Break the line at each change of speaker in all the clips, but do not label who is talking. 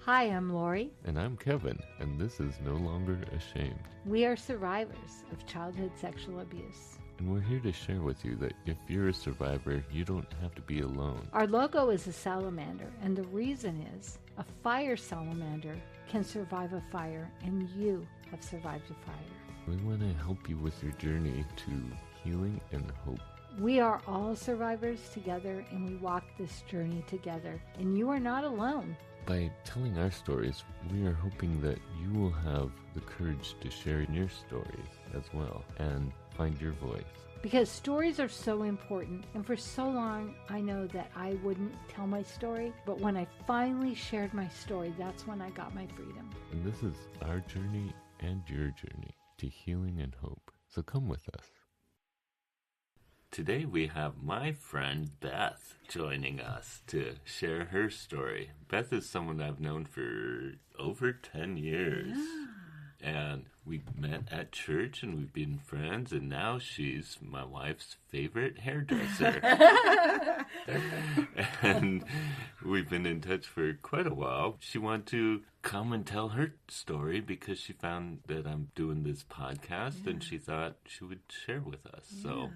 Hi, I'm Lori.
And I'm Kevin, and this is No Longer Ashamed.
We are survivors of childhood sexual abuse.
And we're here to share with you that if you're a survivor, you don't have to be alone.
Our logo is a salamander, and the reason is a fire salamander can survive a fire, and you have survived a fire.
We want to help you with your journey to healing and hope.
We are all survivors together, and we walk this journey together, and you are not alone.
By telling our stories, we are hoping that you will have the courage to share your stories as well and find your voice.
Because stories are so important, and for so long I know that I wouldn't tell my story, but when I finally shared my story, that's when I got my freedom.
And this is our journey and your journey to healing and hope. So come with us. Today we have my friend Beth joining us to share her story. Beth is someone I've known for over 10 years.
Yeah.
And we met at church and we've been friends, and now she's my wife's favorite hairdresser. And we've been in touch for quite a while. She wanted to come and tell her story because she found that I'm doing this podcast, and she thought she would share with us. So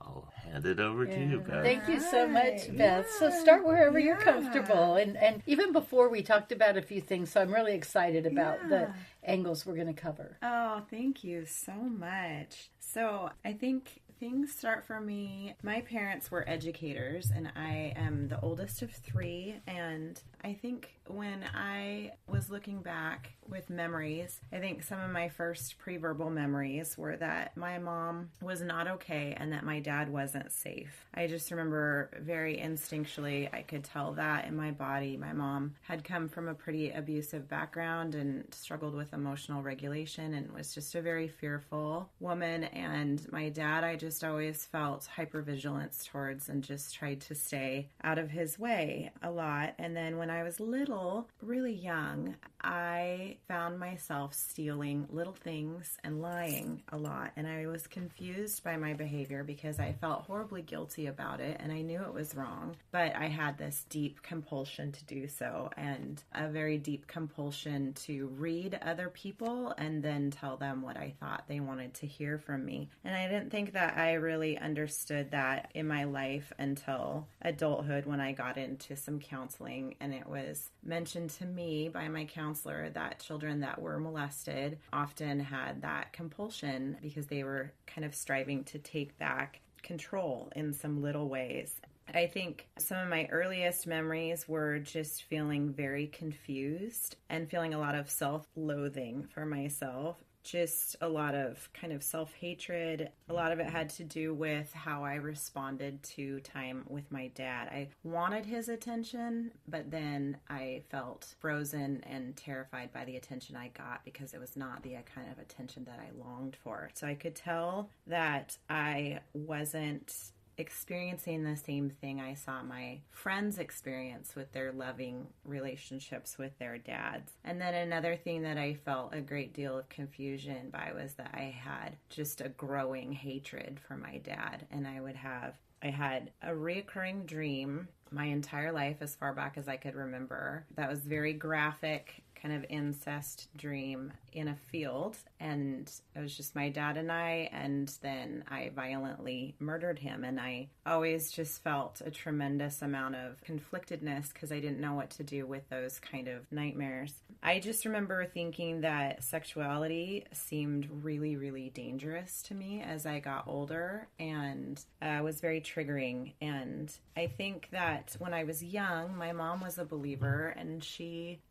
I'll hand it over to you, Beth.
Thank you so much, Beth. So start wherever you're comfortable. And even before we talked about a few things, so I'm really excited about the angles we're going to cover.
Oh, thank you so much. So I think things start for me. My parents were educators, and I am the oldest of three. And I think when I was looking back with memories, I think some of my first pre-verbal memories were that my mom was not okay and that my dad wasn't safe. I just remember very instinctually, I could tell that in my body. My mom had come from a pretty abusive background and struggled with emotional regulation and was just a very fearful woman. And my dad, I just always felt hypervigilance towards and just tried to stay out of his way a lot. And then when I was little, really young, I found myself stealing little things and lying a lot. And I was confused by my behavior because I felt horribly guilty about it and I knew it was wrong. But I had this deep compulsion to do so, and a very deep compulsion to read other people and then tell them what I thought they wanted to hear from me. And I didn't think that I really understood that in my life until adulthood, when I got into some counseling, and it was mentioned to me by my counselor that children that were molested often had that compulsion because they were kind of striving to take back control in some little ways. I think some of my earliest memories were just feeling very confused and feeling a lot of self-loathing for myself. Just a lot of kind of self-hatred. A lot of it had to do with how I responded to time with my dad. I wanted his attention, but then I felt frozen and terrified by the attention I got because it was not the kind of attention that I longed for. So I could tell that I wasn't experiencing the same thing I saw my friends experience with their loving relationships with their dads. And then another thing that I felt a great deal of confusion by was that I had just a growing hatred for my dad. And I had a reoccurring dream my entire life as far back as I could remember that was very graphic, kind of incest dream in a field, and it was just my dad and I, and then I violently murdered him. And I always just felt a tremendous amount of conflictedness because I didn't know what to do with those kind of nightmares. I just remember thinking that sexuality seemed really, really dangerous to me as I got older, and was very triggering. And I think that when I was young, my mom was a believer, and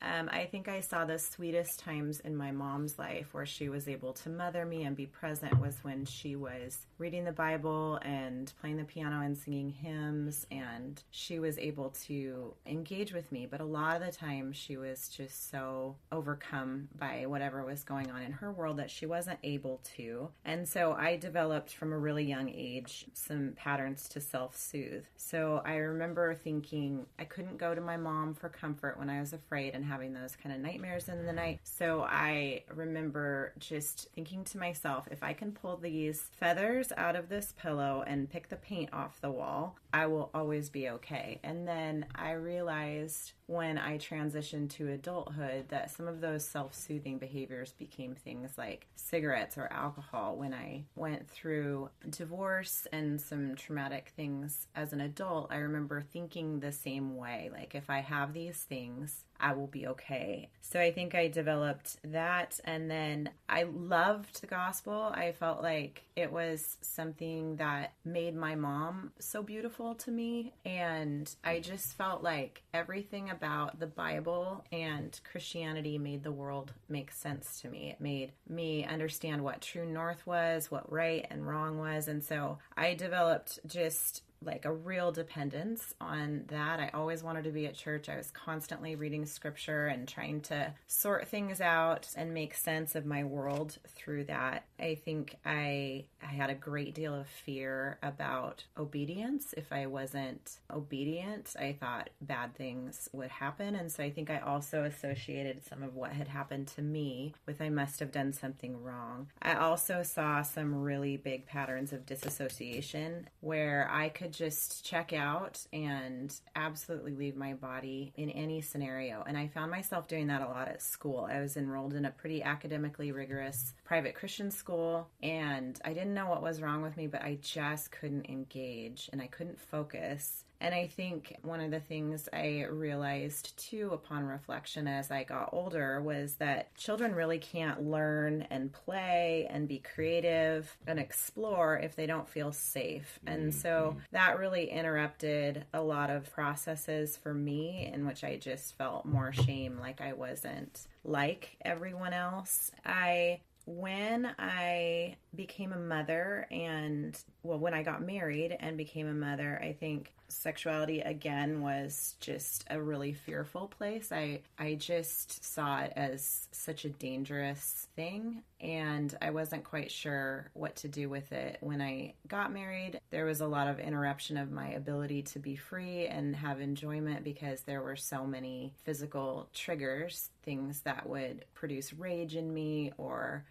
I think I saw the sweetest times in my mom's life where she was able to mother me and be present was when she was reading the Bible and playing the piano and singing hymns, and she was able to engage with me. But a lot of the time she was just so overcome by whatever was going on in her world that she wasn't able to. And so I developed from a really young age some patterns to self-soothe. So I remember thinking I couldn't go to my mom for comfort when I was afraid and having those kind of nightmares in the night. So I remember just thinking to myself, if I can pull these feathers out of this pillow and pick the paint off the wall, I will always be okay. And then I realized when I transitioned to adulthood that some of those self-soothing behaviors became things like cigarettes or alcohol. When I went through divorce and some traumatic things as an adult, I remember thinking the same way. Like, if I have these things, I will be okay. So I think I developed that. And then I loved the gospel. I felt like it was something that made my mom so beautiful to me. And I just felt like everything about the Bible and Christianity made the world make sense to me. It made me understand what true north was, what right and wrong was. And so I developed just like a real dependence on that. I always wanted to be at church. I was constantly reading scripture and trying to sort things out and make sense of my world through that. I think I had a great deal of fear about obedience. If I wasn't obedient, I thought bad things would happen. And so I think I also associated some of what had happened to me with I must have done something wrong. I also saw some really big patterns of disassociation where I could just check out and absolutely leave my body in any scenario. And I found myself doing that a lot at school. I was enrolled in a pretty academically rigorous private Christian school, and I didn't know what was wrong with me, but I just couldn't engage and I couldn't focus. And I think one of the things I realized too upon reflection as I got older was that children really can't learn and play and be creative and explore if they don't feel safe. And so that really interrupted a lot of processes for me in which I just felt more shame, like I wasn't like everyone else. When I became a mother when I got married and became a mother, I think sexuality again was just a really fearful place. I just saw it as such a dangerous thing, and I wasn't quite sure what to do with it. When I got married, there was a lot of interruption of my ability to be free and have enjoyment because there were so many physical triggers, things that would produce rage in me, or,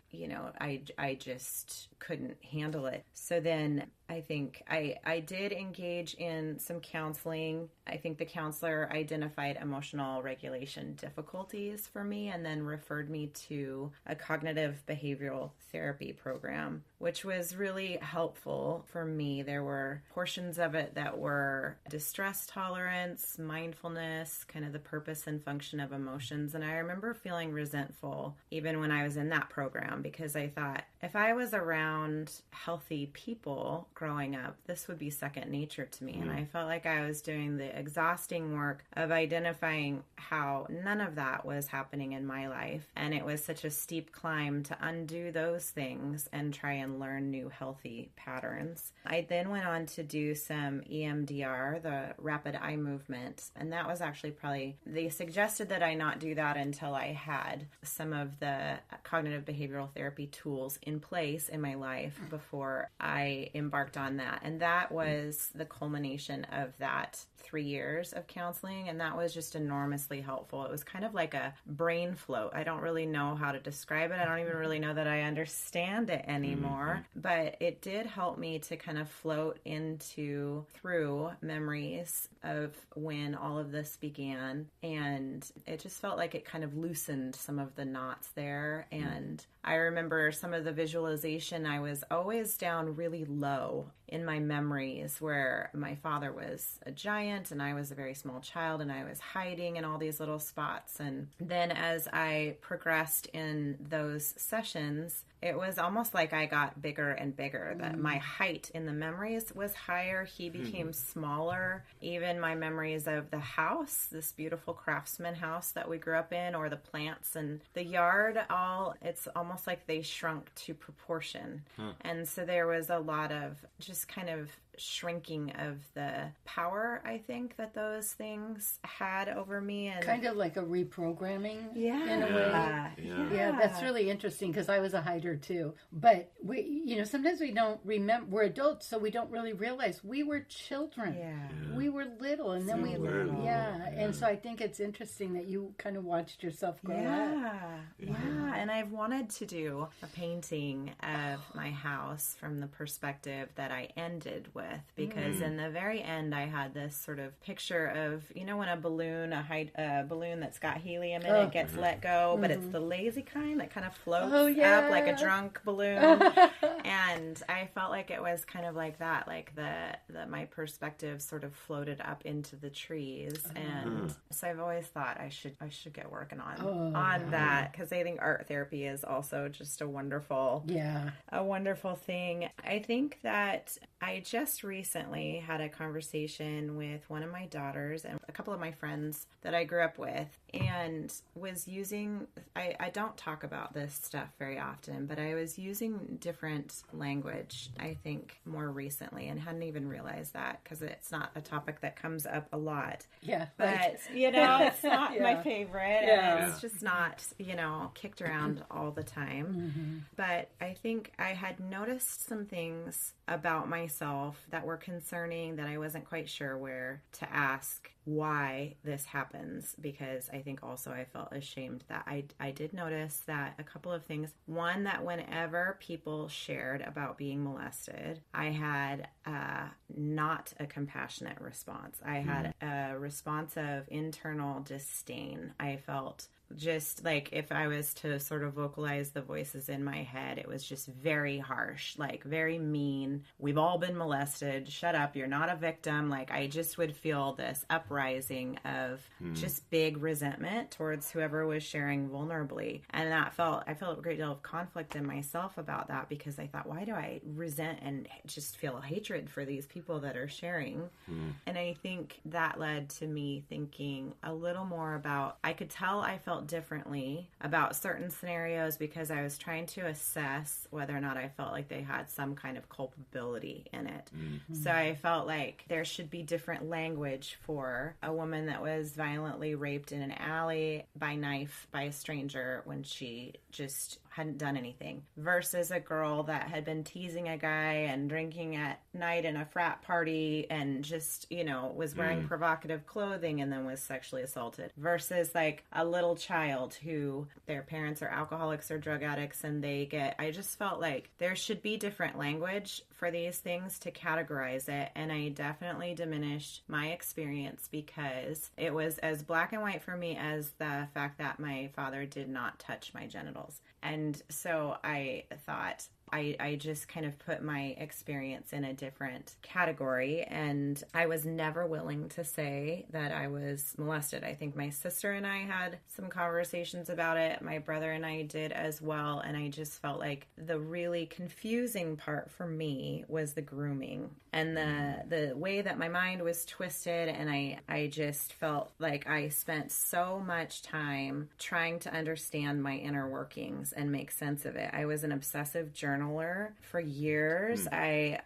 I just couldn't handle it. So then I think I did engage in some counseling. I think the counselor identified emotional regulation difficulties for me and then referred me to a cognitive behavioral therapy program, which was really helpful for me. There were portions of it that were distress tolerance, mindfulness, kind of the purpose and function of emotions. And I remember feeling resentful even when I was in that program because I thought if I was around healthy people growing up, this would be second nature to me. And I felt like I was doing the exhausting work of identifying how none of that was happening in my life. And it was such a steep climb to undo those things and try and learn new healthy patterns. I then went on to do some EMDR, the rapid eye movement. And that was actually they suggested that I not do that until I had some of the cognitive behavioral therapy tools in place in my life before I embarked on that. And that was the culmination of that 3 years of counseling. And that was just enormously helpful. It was kind of like a brain float. I don't really know how to describe it. I don't even really know that I understand it anymore, but it did help me to kind of float through memories of when all of this began. And it just felt like it kind of loosened some of the knots there. And I remember some of the visualization. I was always down really low in my memories where my father was a giant and I was a very small child and I was hiding in all these little spots. And then as I progressed in those sessions, it was almost like I got bigger and bigger, that my height in the memories was higher. He became smaller. Even my memories of the house, this beautiful craftsman house that we grew up in, or the plants and the yard, it's almost like they shrunk to proportion. And so there was a lot of just kind of shrinking of the power, I think, that those things had over me. And
kind of like a reprogramming
yeah.
in a way. Yeah, that's really interesting because I was a hider too. But we, sometimes we don't remember, we're adults, so we don't really realize we were children.
Yeah.
We were little, and then
little.
And so I think it's interesting that you kind of watched yourself grow up.
Yeah, and I've wanted to do a painting of my house from the perspective that I ended with, because in the very end I had this sort of picture of, when a balloon that's got helium in it gets let go, but it's the lazy kind that kind of floats up like a drunk balloon. And I felt like it was kind of like that, like my perspective sort of floated up into the trees. And so I've always thought I should get working on that, because I think art therapy is also just a wonderful thing. I think that I just recently had a conversation with one of my daughters and a couple of my friends that I grew up with, and was using, I don't talk about this stuff very often, but I was using different language, I think, more recently, and hadn't even realized that, because it's not a topic that comes up a lot.
Yeah.
But, it's not my favorite. Yeah. And it's just not, kicked around all the time. But I think I had noticed some things about myself that were concerning, that I wasn't quite sure where to ask why this happens, because I think also I felt ashamed that I did notice that a couple of things. One, that whenever people shared about being molested, I had not a compassionate response. I had a response of internal disdain. I felt just like, if I was to sort of vocalize the voices in my head, it was just very harsh, like very mean. We've all been molested. Shut up. You're not a victim. Like, I just would feel this uprising of just big resentment towards whoever was sharing vulnerably. And I felt a great deal of conflict in myself about that, because I thought, why do I resent and just feel hatred for these people that are sharing? And I think that led to me thinking a little more about, I could tell I felt differently about certain scenarios because I was trying to assess whether or not I felt like they had some kind of culpability in it. So I felt like there should be different language for a woman that was violently raped in an alley by knife by a stranger when she just hadn't done anything, versus a girl that had been teasing a guy and drinking at night in a frat party and just, was wearing provocative clothing and then was sexually assaulted, versus like a little child who their parents are alcoholics or drug addicts, and I just felt like there should be different language for these things to categorize it. And I definitely diminished my experience because it was as black and white for me as the fact that my father did not touch my genitals. And so I thought, I just kind of put my experience in a different category, and I was never willing to say that I was molested. I think my sister and I had some conversations about it. My brother and I did as well, and I just felt like the really confusing part for me was the grooming and the way that my mind was twisted, and I just felt like I spent so much time trying to understand my inner workings and make sense of it. I was an obsessive journaler for years. I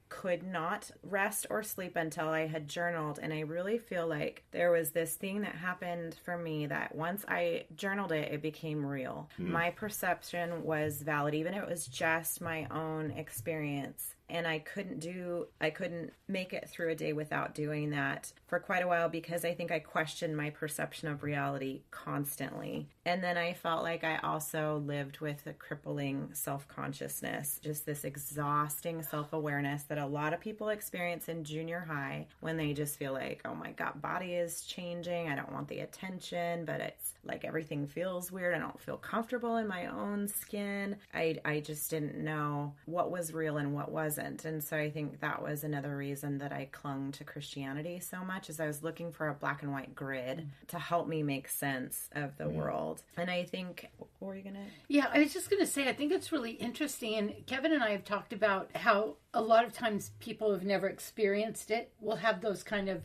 could not rest or sleep until I had journaled, and I really feel like there was this thing that happened for me that once I journaled it, it became real. My perception was valid, even if it was just my own experience. And I couldn't make it through a day without doing that for quite a while, because I think I questioned my perception of reality constantly. And then I felt like I also lived with a crippling self-consciousness, just this exhausting self-awareness that a lot of people experience in junior high when they just feel like, oh my God, body is changing. I don't want the attention, but it's like everything feels weird. I don't feel comfortable in my own skin. I just didn't know what was real and what wasn't. And so I think that was another reason that I clung to Christianity so much, is I was looking for a black and white grid to help me make sense of the world. And I think, what were you going to?
Yeah, I was just going to say, I think it's really interesting. And Kevin and I have talked about how a lot of times people who've never experienced it will have those kind of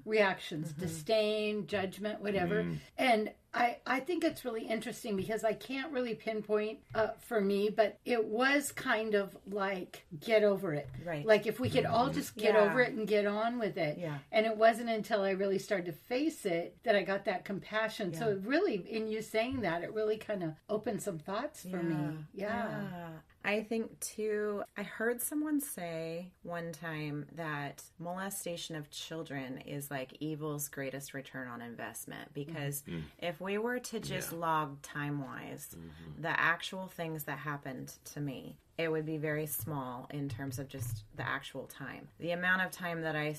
reactions, disdain, judgment, whatever. And I think it's really interesting because I can't really pinpoint for me, but it was kind of like, get over it.
Right.
Like if we could all just get over it and get on with it.
Yeah.
And it wasn't until I really started to face it that I got that compassion. So it really, in you saying that, it really kind of opened some thoughts for me. Yeah.
I think too, I heard someone say one time that molestation of children is like evil's greatest return on investment, because if we were to just log time-wise the actual things that happened to me, it would be very small in terms of just the actual time. The amount of time that I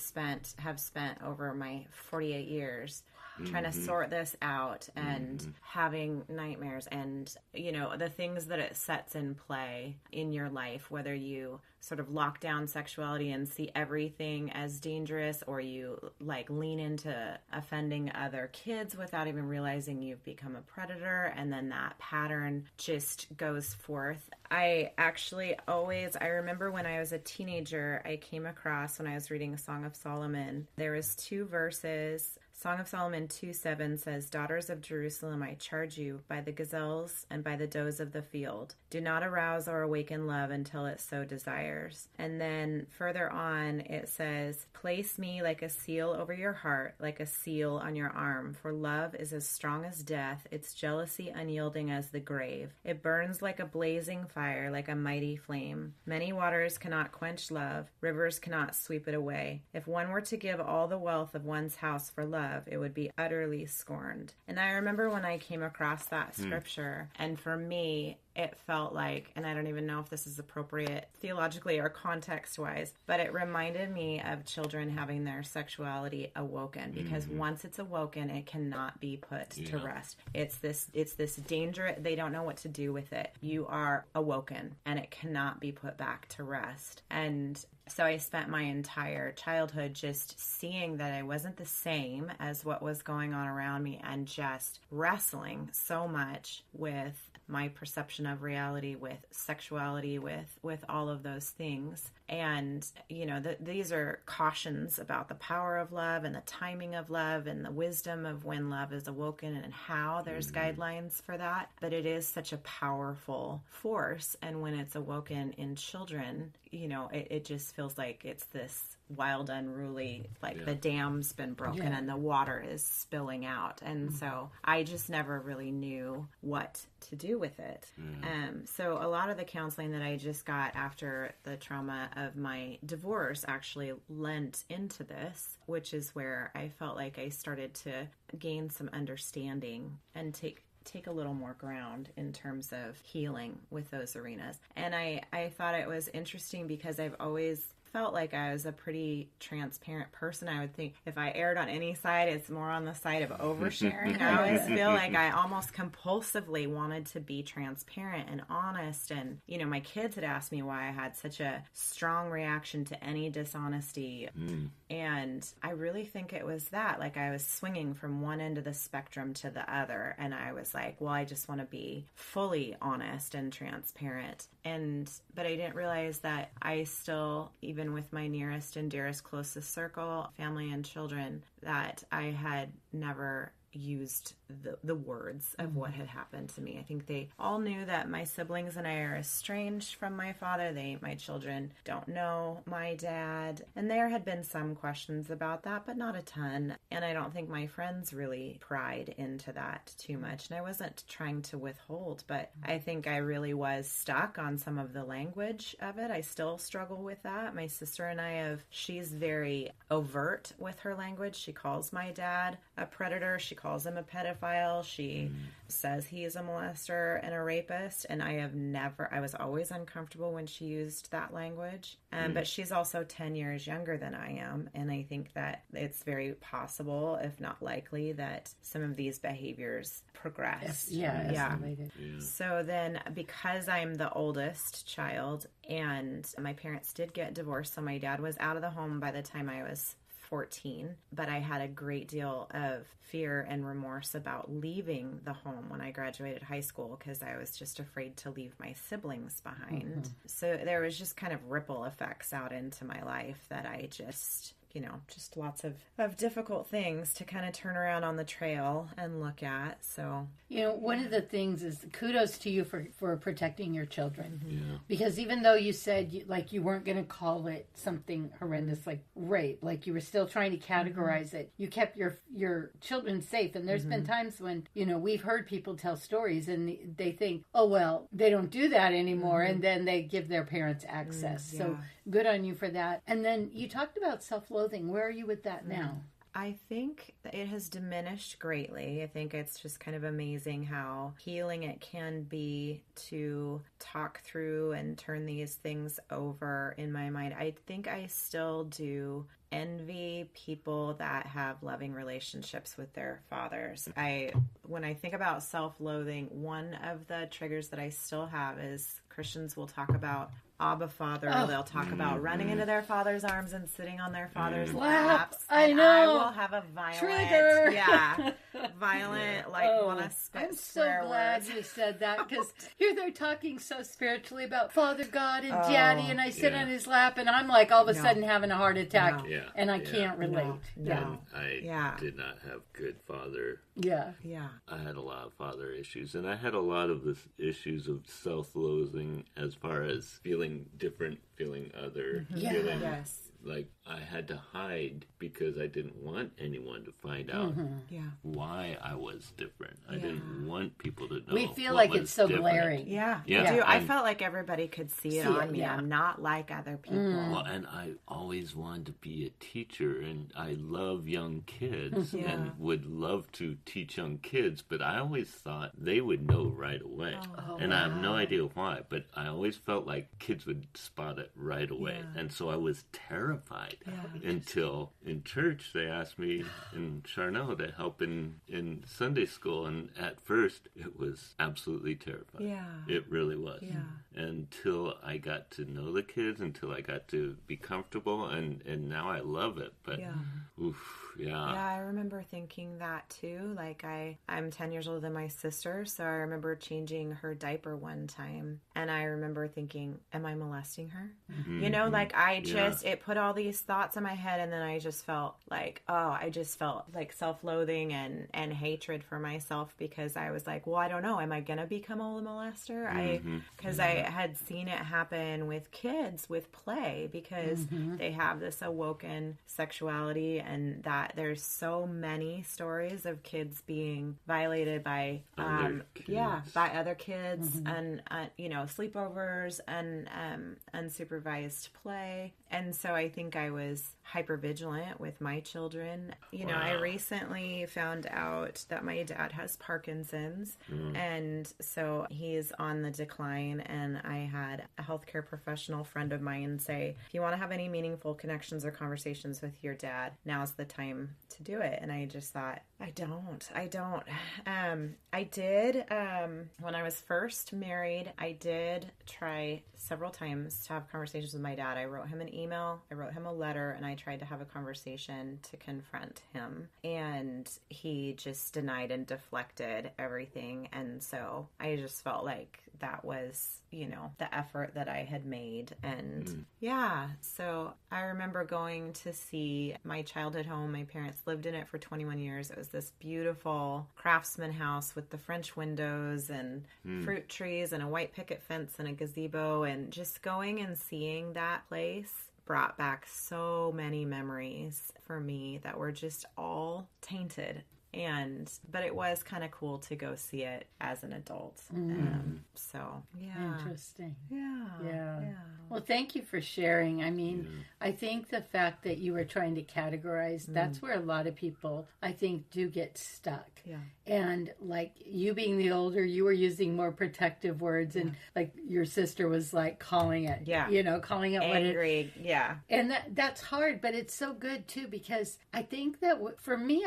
have spent over my 48 years trying to sort this out and having nightmares and, you know, the things that it sets in play in your life, whether you sort of lock down sexuality and see everything as dangerous, or you like lean into offending other kids without even realizing you've become a predator, and then that pattern just goes forth. I remember when I was a teenager, I came across, when I was reading Song of Solomon, there was 2 verses. Song of Solomon 2:7 says, "Daughters of Jerusalem, I charge you by the gazelles and by the does of the field. Do not arouse or awaken love until it so desires." And then further on it says, "Place me like a seal over your heart, like a seal on your arm. For love is as strong as death, its jealousy unyielding as the grave. It burns like a blazing fire, like a mighty flame. Many waters cannot quench love, rivers cannot sweep it away. If one were to give all the wealth of one's house for love, it would be utterly scorned." And I remember when I came across that scripture, and for me, it felt like, and I don't even know if this is appropriate theologically or context-wise, but it reminded me of children having their sexuality awoken, because once it's awoken, it cannot be put to rest. It's this danger. They don't know what to do with it. You are awoken, and it cannot be put back to rest. And so I spent my entire childhood just seeing that I wasn't the same as what was going on around me, and just wrestling so much with my perception of reality, with sexuality, with all of those things. And, you know, these are cautions about the power of love and the timing of love and the wisdom of when love is awoken and how there's guidelines for that. But it is such a powerful force. And when it's awoken in children, you know, it just feels like it's this wild, unruly, like the dam's been broken and the water is spilling out. And so I just never really knew what to do with it. So a lot of the counseling that I just got after the trauma of my divorce actually lent into this, which is where I felt like I started to gain some understanding and take a little more ground in terms of healing with those arenas. And I thought it was interesting because I've always felt like I was a pretty transparent person. I would think if I erred on any side, it's more on the side of oversharing. I always feel like I almost compulsively wanted to be transparent and honest. And, you know, my kids had asked me why I had such a strong reaction to any dishonesty. And I really think it was that, like I was swinging from one end of the spectrum to the other. And I was like, well, I just want to be fully honest and transparent. But I didn't realize that I still, even with my nearest and dearest closest circle, family and children, that I had never used the words of what had happened to me. I think they all knew that my siblings and I are estranged from my father. My children don't know my dad. And there had been some questions about that, but not a ton. And I don't think my friends really pried into that too much. And I wasn't trying to withhold, but I think I really was stuck on some of the language of it. I still struggle with that. My sister and she's very overt with her language. She calls my dad a predator. She calls him a pedophile. She says he is a molester and a rapist. And I was always uncomfortable when she used that language. But she's also 10 years younger than I am. And I think that it's very possible, if not likely, that some of these behaviors progressed.
Escalated.
So then, because I'm the oldest child and my parents did get divorced, so my dad was out of the home by the time I was 14, but I had a great deal of fear and remorse about leaving the home when I graduated high school because I was just afraid to leave my siblings behind. So there was just kind of ripple effects out into my life that I just lots of difficult things to kind of turn around on the trail and look at. So,
one of the things is kudos to you for protecting your children.
Yeah.
Because even though you said you weren't going to call it something horrendous like rape, like you were still trying to categorize it, you kept your children safe. And there's been times when, we've heard people tell stories and they think, oh, well, they don't do that anymore. And then they give their parents access. So good on you for that. And then you talked about self-loathing. Where are you with that now?
I think that it has diminished greatly. I think it's just kind of amazing how healing it can be to talk through and turn these things over in my mind. I think I still do envy people that have loving relationships with their fathers. When I think about self-loathing, one of the triggers that I still have is Christians will talk about Abba Father. They'll talk about running into their father's arms and sitting on their father's laps.
I know.
I will have a violent
trigger.
Want to spit
I'm so
swear
glad
words.
you said that because here they're talking so spiritually about Father God and Daddy, and I sit on his lap, and I'm like all of a sudden having a heart attack, and I can't relate.
No.
I did not have good father.
Yeah.
I had a lot of father issues, and I had a lot of the issues of self-loathing as far as feeling different, feeling other, feeling like I had to hide because I didn't want anyone to find out why I was different. I didn't want people to know.
We feel like it's so
different.
glaring.
Yeah.
Yeah.
I felt like everybody could see it on me.
yeah.
I'm not like other people.
Well, and I always wanted to be a teacher, and I love young kids and would love to teach young kids, but I always thought they would know right away. And I have no idea why, but I always felt like kids would spot it right away. And so I was terrified until in church they asked me in Charnot to help in Sunday school, and at first it was absolutely terrifying.
Yeah.
It really was.
Yeah.
Until I got to know the kids, until I got to be comfortable, and now I love it. But
Yeah, I remember thinking that too. Like I'm 10 years older than my sister, so I remember changing her diaper one time, and I remember thinking, am I molesting her? It put all these thoughts in my head, and then I just felt like, self-loathing and hatred for myself because I was like, well, I don't know, am I gonna become a molester? Because I had seen it happen with kids with play, because they have this awoken sexuality, and that there's so many stories of kids being violated by other kids and sleepovers and unsupervised play. And so I think I was hypervigilant with my children. I recently found out that my dad has Parkinson's, and so he's on the decline, and I had a healthcare professional friend of mine say, if you want to have any meaningful connections or conversations with your dad, now's the time to do it. And I just thought, I don't. I did, when I was first married, I did try several times to have conversations with my dad. I wrote him an email, I wrote him a letter, and I tried to have a conversation to confront him. And he just denied and deflected everything. And so I just felt like that was, the effort that I had made. And so I remember going to see my childhood home. My parents lived in it for 21 years. It was this beautiful craftsman house with the French windows and fruit trees and a white picket fence and a gazebo. And just going and seeing that place brought back so many memories for me that were just all tainted. But it was kind of cool to go see it as an adult.
Interesting.
Yeah.
Well, thank you for sharing. I mean, I think the fact that you were trying to categorize, that's where a lot of people, I think, do get stuck.
Yeah.
And like you being the older, you were using more protective words, and like your sister was like calling it, calling it
angry.
And that's hard, but it's so good too, because I think that for me,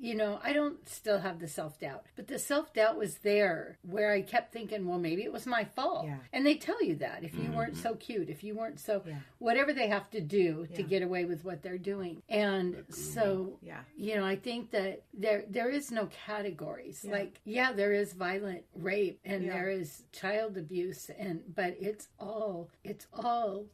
I don't still have the self-doubt, but the self-doubt was there where I kept thinking, well, maybe it was my fault.
Yeah.
And they tell you that if you weren't so cute, if you weren't so, whatever they have to do to get away with what they're doing. And so, I think that there is no categories. Like, there is violent rape and there is child abuse, but it's all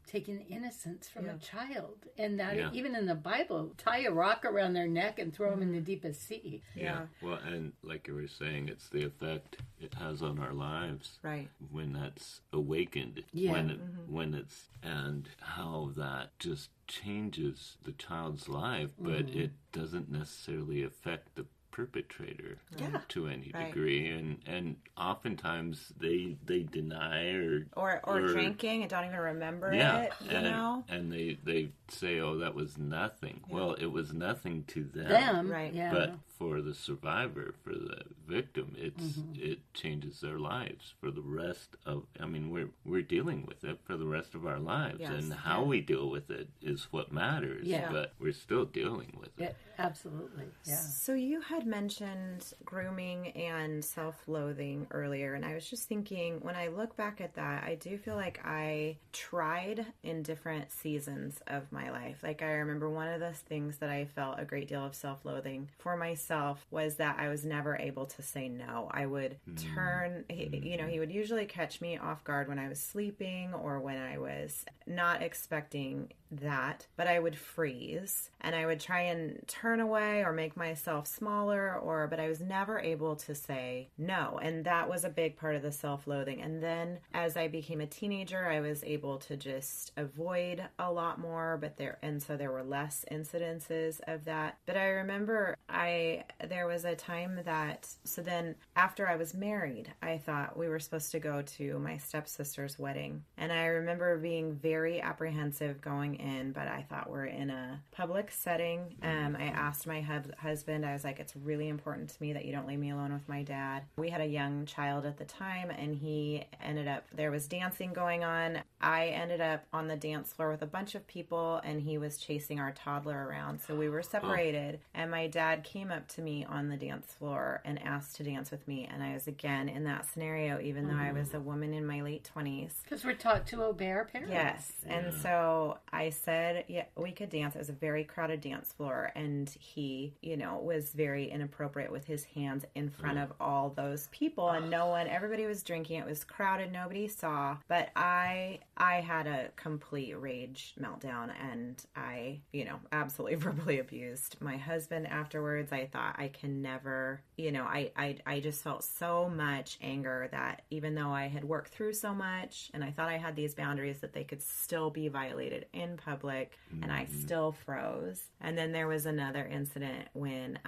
taking innocence from a child. And that even in the Bible, tie a rock around their neck and throw them in the deepest sea.
Yeah. Well, and like you were saying, it's the effect it has on our lives.
Right.
When that's awakened.
Yeah.
When it's, and how that just changes the child's life, but it doesn't necessarily affect the perpetrator to any degree, and oftentimes they deny
or drinking and don't even remember it,
and they say, oh, that was nothing. Well, it was nothing to them,
right?
But for the survivor, for the victim, it changes their lives for the rest of. I mean, we're dealing with it for the rest of our lives, and how we deal with it is what matters.
Yeah.
But we're still dealing with it.
Yeah, absolutely. Yeah.
So you had mentioned grooming and self-loathing earlier, and I was just thinking, when I look back at that, I do feel like I tried in different seasons of my life. Like, I remember one of the things that I felt a great deal of self-loathing for myself was that I was never able to say no. I would turn, he would usually catch me off guard when I was sleeping or when I was not expecting that, but I would freeze and I would try and turn away or make myself smaller, but I was never able to say no. And that was a big part of the self-loathing. And then as I became a teenager, I was able to just avoid a lot more, so there were less incidences of that. But I remember there was a time so then after I was married, I thought we were supposed to go to my stepsister's wedding. And I remember being very apprehensive going in, but I thought we're in a public setting. I asked my husband, I was like, it's really important to me that you don't leave me alone with my dad. We had a young child at the time, and there was dancing going on. I ended up on the dance floor with a bunch of people, and he was chasing our toddler around. So we were separated, and my dad came up to me on the dance floor and asked to dance with me. And I was again in that scenario, even though I was a woman in my late 20s.
Because we're taught to obey our parents.
Yes. And so I said, we could dance. It was a very crowded dance floor, and he, was very inappropriate with his hands in front of all those people, and everybody was drinking. It was crowded. Nobody saw, but I had a complete rage meltdown, and I, absolutely verbally abused my husband afterwards. I thought I can never, I just felt so much anger that even though I had worked through so much and I thought I had these boundaries, that they could still be violated in public, and I still froze. And then there was another incident when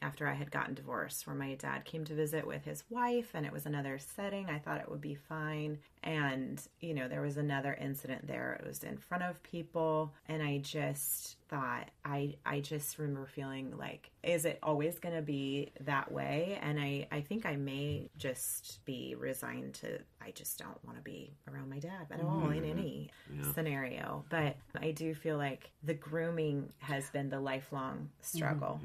after I had gotten divorced, where my dad came to visit with his wife, and it was another setting. I thought it would be fine. And, there was another incident there. It was in front of people, and I just thought, I just remember feeling like, is it always going to be that way? And I think I may just be resigned to, I just don't want to be around my dad at all in any scenario. But I do feel like the grooming has been the lifelong struggle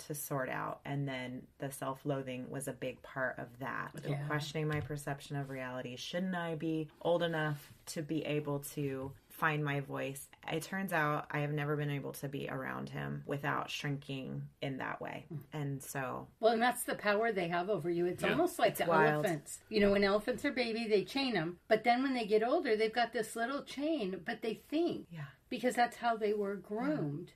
to sort out. And then the self-loathing was a big part of that. So questioning my perception of reality. Shouldn't I be old enough to be able to find my voice? It turns out I have never been able to be around him without shrinking in that way. And so...
Well, and that's the power they have over you. It's almost like the elephants. When elephants are baby, they chain them. But then when they get older, they've got this little chain, but they think. Yeah. Because that's how they were groomed.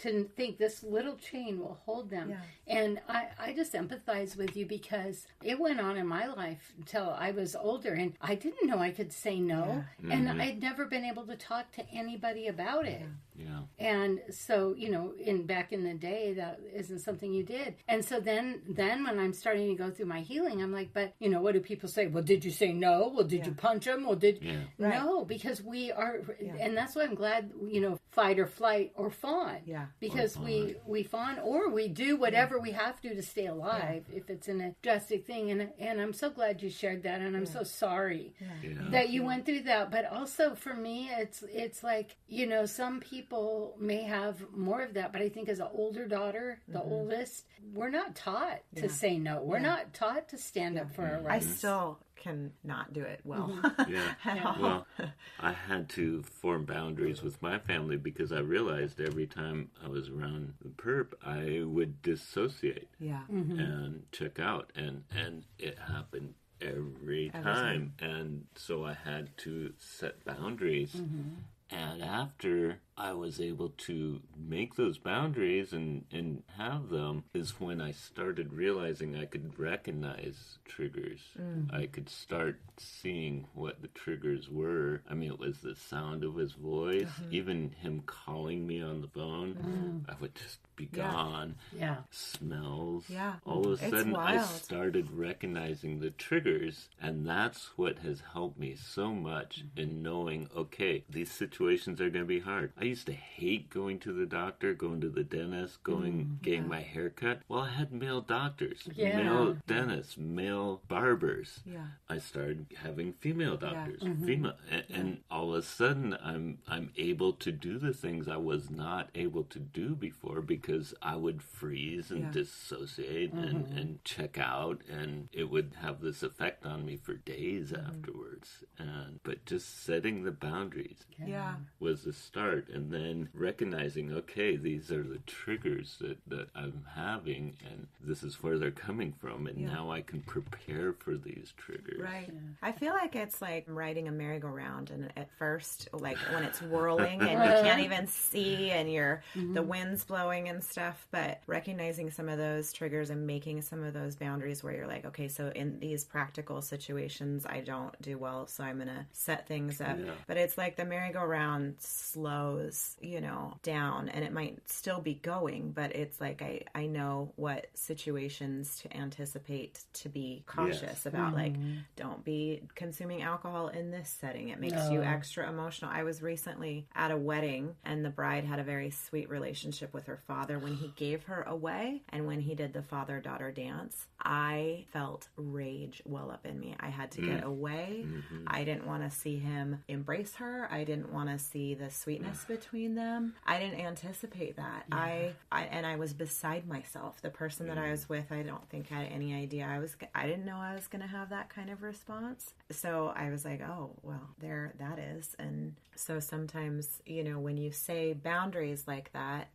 To think this little chain will hold them. And I just empathize with you, because it went on in my life until I was older, and I didn't know I could say no. And I'd never been able to talk to anybody about it. And so, back in the day, that isn't something you did. And so then when I'm starting to go through my healing, I'm like, but, what do people say? Well, did you say no? Well, did you punch them? Well, No, because we are, and that's why I'm glad, fight or flight or fawn. Because we fawn, or we do whatever we have to stay alive if it's an a drastic thing. And I'm so glad you shared that, and I'm so sorry that you went through that. But also for me, it's like, some people people may have more of that, but I think as an older daughter, the oldest, we're not taught to say no. We're not taught to stand up for our
I
rights.
still can not do it well.
Well, I had to form boundaries with my family because I realized every time I was around the perp, I would dissociate and check out, and it happened every time. And so I had to set boundaries. And after I was able to make those boundaries and have them is when I started realizing I could recognize triggers. I could start seeing what the triggers were. I mean, it was the sound of his voice, even him calling me on the phone. I would just be gone. Smells. All of a sudden, I started recognizing the triggers, and that's what has helped me so much in knowing, okay, these situations are going to be hard. I used to hate going to the doctor, going to the dentist, getting my hair cut. Well, I had male doctors, male dentists, male barbers. I started having female doctors, female, and all of a sudden, I'm able to do the things I was not able to do before because I would freeze and dissociate and check out, and it would have this effect on me for days afterwards. But just setting the boundaries was the start, and then recognizing, okay, these are the triggers that I'm having, and this is where they're coming from, and now I can prepare for these triggers.
Right. I feel like it's like riding a merry-go-round, and at first, like when it's whirling and you can't even see, and the wind's blowing and stuff, but recognizing some of those triggers and making some of those boundaries where you're like, okay, so in these practical situations, I don't do well, so I'm going to set things up. But it's like the merry-go-round slows, down, and it might still be going, but it's like I know what situations to anticipate to be cautious about. Like, don't be consuming alcohol in this setting. It makes you extra emotional. I was recently at a wedding, and the bride had a very sweet relationship with her father when he gave her away, and when he did the father-daughter dance, I felt rage well up in me. I had to get away. I didn't want to see him embrace her. I didn't want to see the sweetness between them. I didn't anticipate that. I was beside myself. The person that I was with, I don't think had any idea I didn't know I was going to have that kind of response. So I was like, oh, well, there that is. And so sometimes, when you say boundaries like that,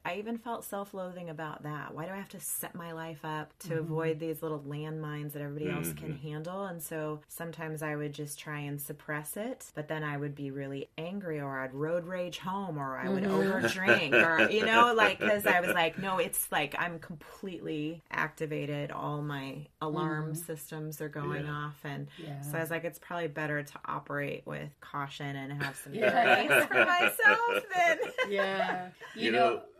I even felt self-loathing about that. Why do I have to set my life up to avoid these little landmines that everybody else can handle? And so sometimes I would just try and suppress it, but then I would be really angry, or I'd road rage home, or I would overdrink, or, because I was like, no, it's like I'm completely activated. All my alarm systems are going off. And so I was like, it's probably better to operate with caution and have some grace for myself than...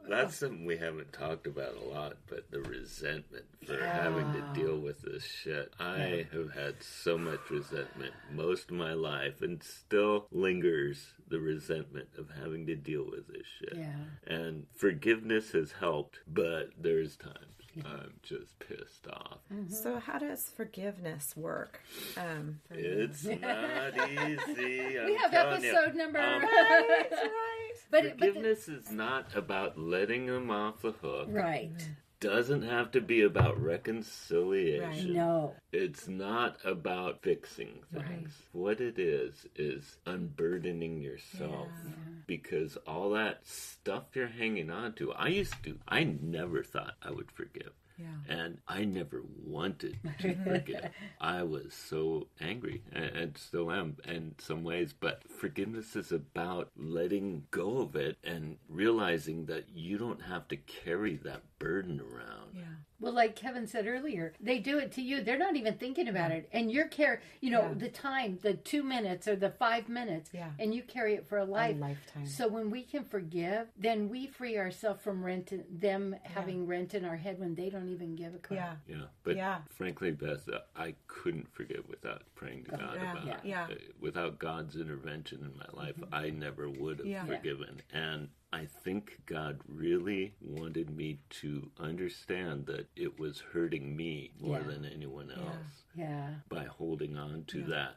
That's something we haven't talked about a lot, but the resentment for having to deal with this shit. I have had so much resentment most of my life, and still lingers the resentment of having to deal with this shit. And forgiveness has helped, but there's times I'm just pissed off.
So how does forgiveness work?
It's not easy.
We have episode number.
Right.
Forgiveness is not about letting them off the hook.
Right.
Doesn't have to be about reconciliation.
Right. No.
It's not about fixing things. Right. What it is unburdening yourself. Because all that stuff you're hanging on to, I never thought I would forgive. And I never wanted to forgive. I was so angry, and still am in some ways, but forgiveness is about letting go of it and realizing that you don't have to carry that burden around.
Well, like Kevin said earlier, they do it to you. They're not even thinking about it. And you're the time, the 2 minutes or the 5 minutes, and you carry it for a lifetime. So when we can forgive, then we free ourselves from them having rent in our head when they don't even give a crap.
But frankly, Beth, I couldn't forgive without praying to God about it. Without God's intervention in my life, I never would have forgiven. And I think God really wanted me to understand that it was hurting me more than anyone else by holding on to that,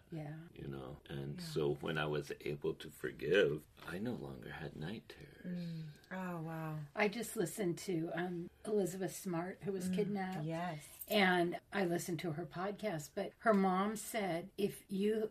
And so when I was able to forgive, I no longer had night terrors.
Oh, wow.
I just listened to Elizabeth Smart, who was kidnapped.
Yes.
And I listened to her podcast, but her mom said, if you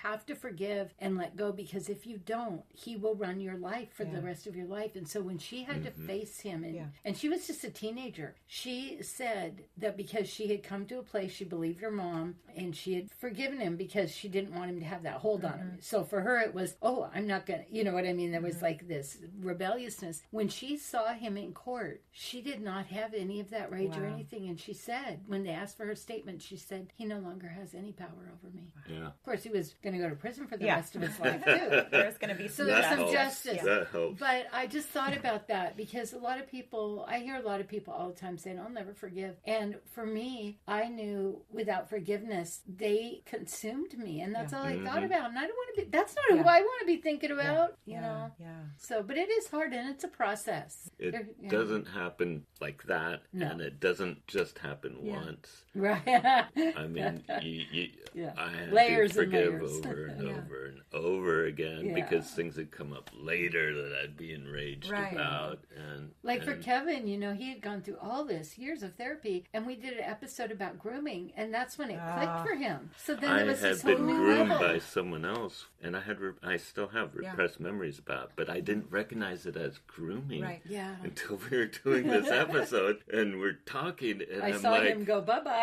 have to forgive and let go, because if you don't, he will run your life for the rest of your life. And so when she had to face him, and she was just a teenager, she said that because she had come to a place, she believed her mom, and she had forgiven him because she didn't want him to have that hold on him. So for her, it was, I'm not going to, you know what I mean? There was like this rebelliousness. When she saw him in court, she did not have any of that rage or anything. And she said, when they asked for her statement, she said, he no longer has any power over me.
Yeah.
Of course, he was going to go to prison for the rest of his life, too.
There's going to be
So
some
there's
justice.
some justice.
That helps.
But I just thought about that because a lot of people, I hear a lot of people all the time saying, I'll never forgive. And for me, I knew without forgiveness, they consumed me. And that's all I thought about. And I don't want to be, that's not who I want to be thinking about, you know?
Yeah.
So, but it is hard and it's a process.
It doesn't happen like that, and it doesn't just happen once.
Right.
I mean, I had
Layers
to
and
forgive
layers.
over and over and over again because things had come up later that I'd be enraged about. And
for Kevin, you know, he had gone through all this years of therapy, and we did an episode about grooming, and that's when it clicked for him. So then there was this
had
whole
been
new
groomed
level.
by someone else, and I still have repressed memories about it, but I didn't recognize it as grooming until we were doing this episode, and we're talking, and
I
I'm
saw
like,
him go bye-bye.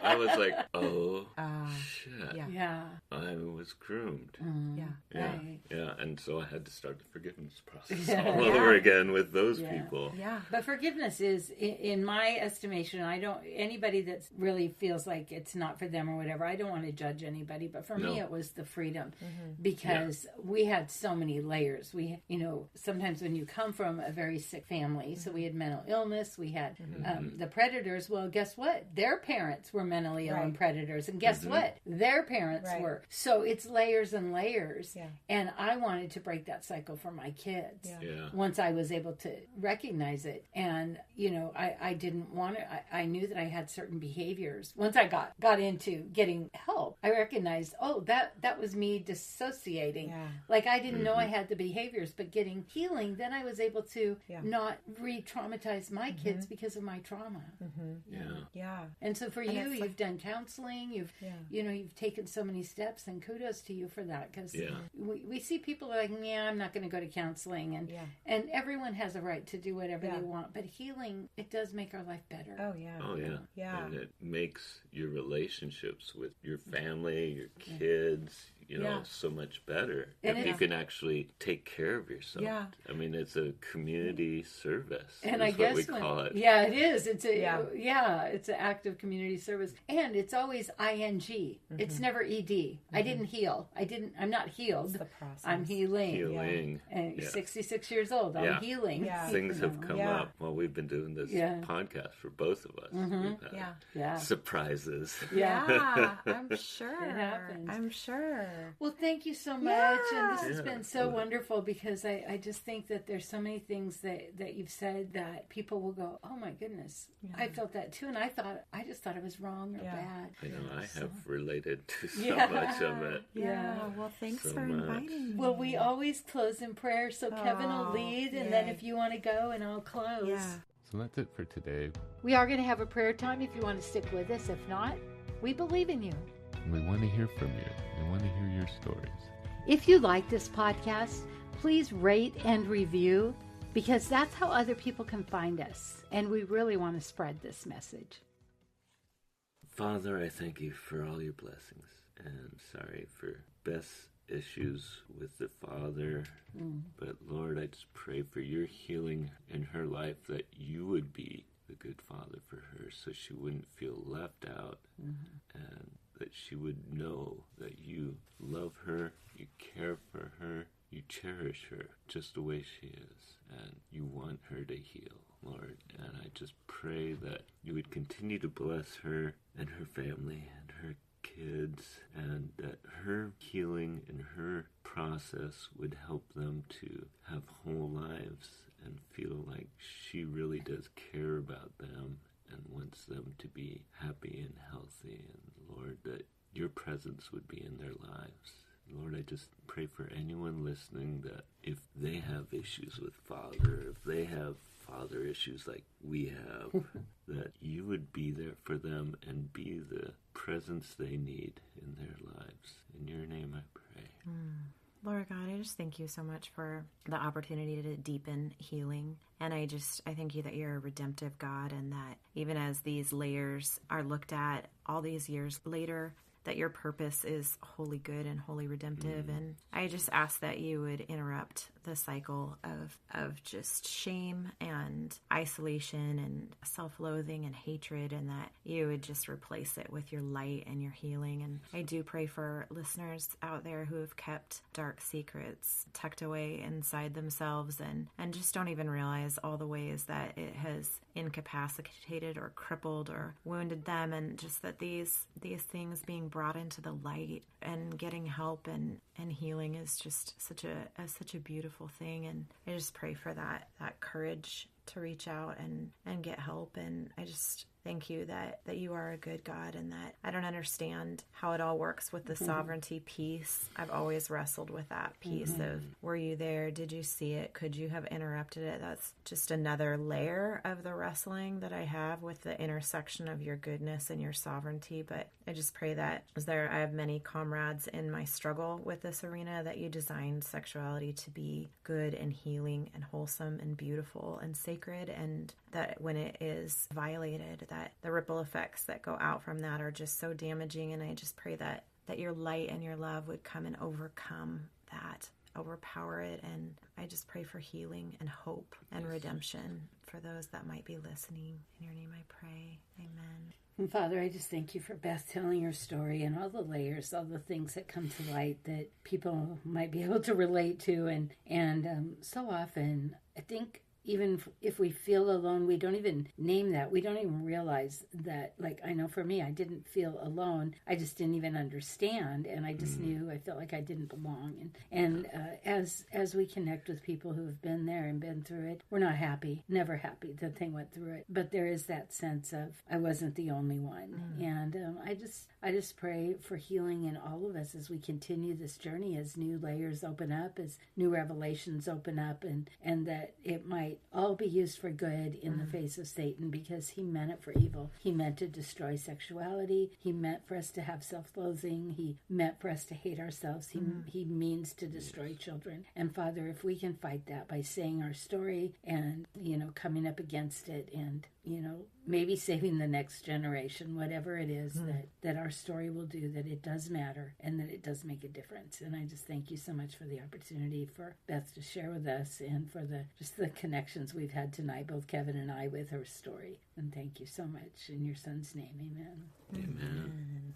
I was like, oh, shit.
Yeah.
I was groomed.
Right.
Yeah, and so I had to start the forgiveness process all over again with those people.
Yeah.
But forgiveness is, in my estimation, anybody that really feels like it's not for them or whatever, I don't want to judge anybody, but for me it was the freedom because we had so many layers. We, you know, sometimes when you come from a very sick family, so we had mental illness, we had the predators, well, guess what? Their parents were mentally ill and predators, and guess what? Their parents were. So it's layers and layers, and I wanted to break that cycle for my kids once I was able to recognize it. And, you know, I didn't want to, I knew that I had certain behaviors. Once I got into getting help, I recognized, that was me dissociating. Like I didn't know I had the behaviors, but getting healing, then I was able to not re-traumatize my kids because of my trauma.
Yeah.
And so for you, you've done counseling, you've taken so many steps, and kudos to you for that, because we see people like, I'm not going to go to counseling, and everyone has a right to do whatever they want, but healing, it does make our life better.
Oh yeah. And it makes your relationships with your family, your kids, you know, so much better if you can actually take care of yourself. I mean, it's a community service.
And
is
I guess
what we call it.
Yeah, it is. It's it's an act of community service, and it's always ing. It's never ed. I didn't heal. I'm not healed.
It's the process.
I'm healing.
Healing.
And 66 years old. I'm healing.
Things have come up while we've been doing this podcast for both of us. We've had surprises.
I'm sure.
It happens.
I'm sure.
Well, thank you so much, and this has been so wonderful, because I just think that there's so many things that you've said that people will go, oh my goodness, I felt that too, and I just thought it was wrong or bad.
I know, I have related to so much of it.
Well, thanks
so
for inviting me.
Well, we always close in prayer, so Kevin will lead, and then if you want to go, and I'll close.
So that's it for today.
We are going to have a prayer time if you want to stick with us. If not, we believe in you.
We want to hear from you. We want to hear your stories.
If you like this podcast, please rate and review, because that's how other people can find us. And we really want to spread this message.
Father, I thank you for all your blessings. And sorry for Beth's issues with the father. But Lord, I just pray for your healing in her life, that you would be the good father for her, so she wouldn't feel left out, and that she would know that you love her, you care for her, you cherish her just the way she is, and you want her to heal, Lord. And I just pray that you would continue to bless her and her family and her kids, and that her healing and her process would help them to have whole lives and feel like she really does care about them and wants them to be happy and healthy. And Lord, that your presence would be in their lives. Lord, I just pray for anyone listening that if they have issues with father, if they have father issues like we have, that you would be there for them and be the presence they need in their lives. In your name I pray.
Lord God, I just thank you so much for the opportunity to deepen healing. And I thank you that you're a redemptive God, and that even as these layers are looked at all these years later, that your purpose is wholly good and wholly redemptive. And I just ask that you would interrupt the cycle of just shame and isolation and self-loathing and hatred, and that you would just replace it with your light and your healing. And I do pray for listeners out there who have kept dark secrets tucked away inside themselves and just don't even realize all the ways that it has incapacitated or crippled or wounded them, and just that these things being brought into the light and getting help and healing is just such a beautiful thing. And I just pray for that courage to reach out and get help. And I just thank you that you are a good God, and that I don't understand how it all works with the sovereignty piece. I've always wrestled with that piece of, were you there? Did you see it? Could you have interrupted it? That's just another layer of the wrestling that I have with the intersection of your goodness and your sovereignty. But I just pray that I have many comrades in my struggle with this arena, that you designed sexuality to be good and healing and wholesome and beautiful and sacred, and that when it is violated, that the ripple effects that go out from that are just so damaging. And I just pray that your light and your love would come and overcome that, overpower it. And I just pray for healing and hope and redemption for those that might be listening. In your name I pray. Amen.
And Father, I just thank you for Beth telling her story and all the layers, all the things that come to light that people might be able to relate to. And so often, I think, even if we feel alone, we don't even name that. We don't even realize that. Like, I know for me, I didn't feel alone. I just didn't even understand. And I just knew, I felt like I didn't belong. And as we connect with people who have been there and been through it, we're not happy, never happy that they went through it. But there is that sense of, I wasn't the only one. And I just pray for healing in all of us as we continue this journey, as new layers open up, as new revelations open up, and that it might all be used for good in the face of Satan, because he meant it for evil. He meant to destroy sexuality. He meant for us to have self-loathing. He meant for us to hate ourselves. He means to destroy children. And Father, if we can fight that by saying our story and, coming up against it and, maybe saving the next generation, whatever it is that our story will do, that it does matter and that it does make a difference. And I just thank you so much for the opportunity for Beth to share with us, and for the connections we've had tonight, both Kevin and I, with her story. And thank you so much. In your son's name, amen.
Amen.